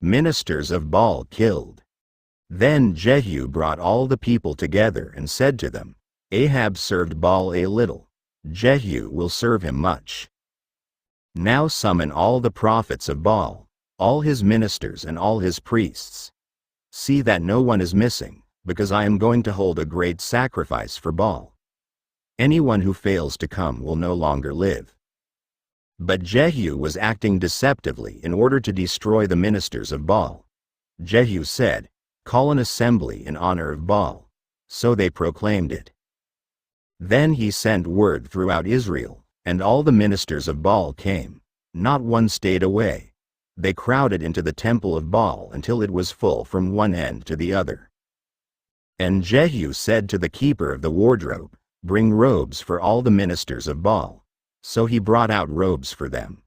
ministers of Baal killed. Then Jehu brought all the people together and said to them, Ahab served Baal a little, Jehu will serve him much. Now summon all the prophets of Baal, all his ministers and all his priests. See that no one is missing, because I am going to hold a great sacrifice for Baal. Anyone who fails to come will no longer live. But Jehu was acting deceptively in order to destroy the ministers of Baal. Jehu said, Call an assembly in honor of Baal. So they proclaimed it. Then he sent word throughout Israel, and all the ministers of Baal came. Not one stayed away. They crowded into the temple of Baal until it was full from one end to the other. And Jehu said to the keeper of the wardrobe, Bring robes for all the ministers of Baal. So he brought out robes for them.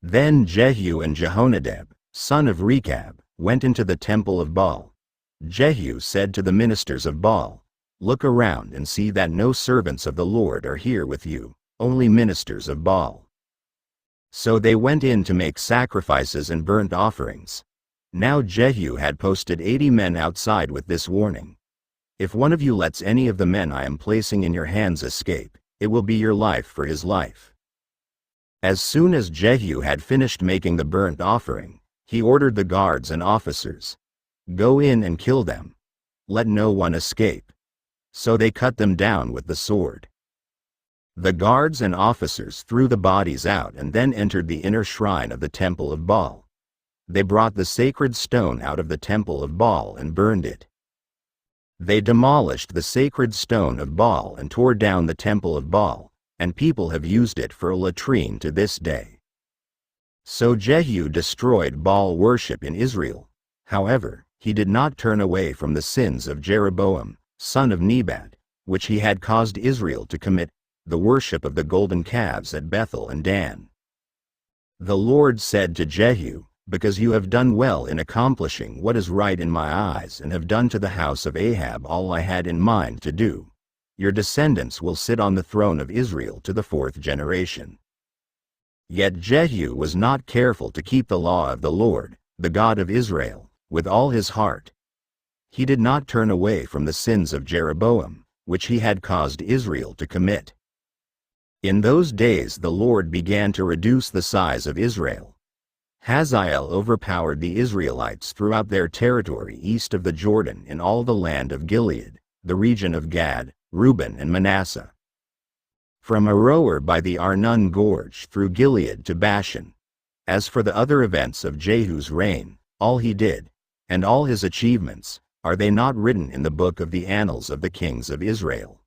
Then Jehu and Jehonadab, son of Rechab, went into the temple of Baal. Jehu said to the ministers of Baal, Look around and see that no servants of the Lord are here with you, only ministers of Baal. So they went in to make sacrifices and burnt offerings. Now Jehu had posted 80 men outside with this warning. If one of you lets any of the men I am placing in your hands escape, it will be your life for his life. As soon as Jehu had finished making the burnt offering, he ordered the guards and officers, Go in and kill them. Let no one escape. So they cut them down with the sword. The guards and officers threw the bodies out and then entered the inner shrine of the temple of Baal. They brought the sacred stone out of the temple of Baal and burned it. They demolished the sacred stone of Baal and tore down the temple of Baal, and people have used it for a latrine to this day. So Jehu destroyed Baal worship in Israel. However, he did not turn away from the sins of Jeroboam, son of Nebat, which he had caused Israel to commit, the worship of the golden calves at Bethel and Dan. The Lord said to Jehu, Because you have done well in accomplishing what is right in my eyes and have done to the house of Ahab all I had in mind to do, your descendants will sit on the throne of Israel to the 4th generation. Yet Jehu was not careful to keep the law of the Lord, the God of Israel, with all his heart. He did not turn away from the sins of Jeroboam, which he had caused Israel to commit. In those days the Lord began to reduce the size of Israel. Hazael overpowered the Israelites throughout their territory east of the Jordan in all the land of Gilead, the region of Gad, Reuben and Manasseh. From Aroer by the Arnon Gorge through Gilead to Bashan. As for the other events of Jehu's reign, all he did, and all his achievements, are they not written in the book of the annals of the kings of Israel?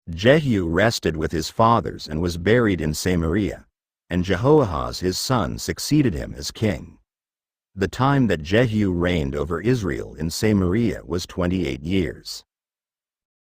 Jehu rested with his fathers and was buried in Samaria, and Jehoahaz his son succeeded him as king. The time that Jehu reigned over Israel in Samaria was 28 years.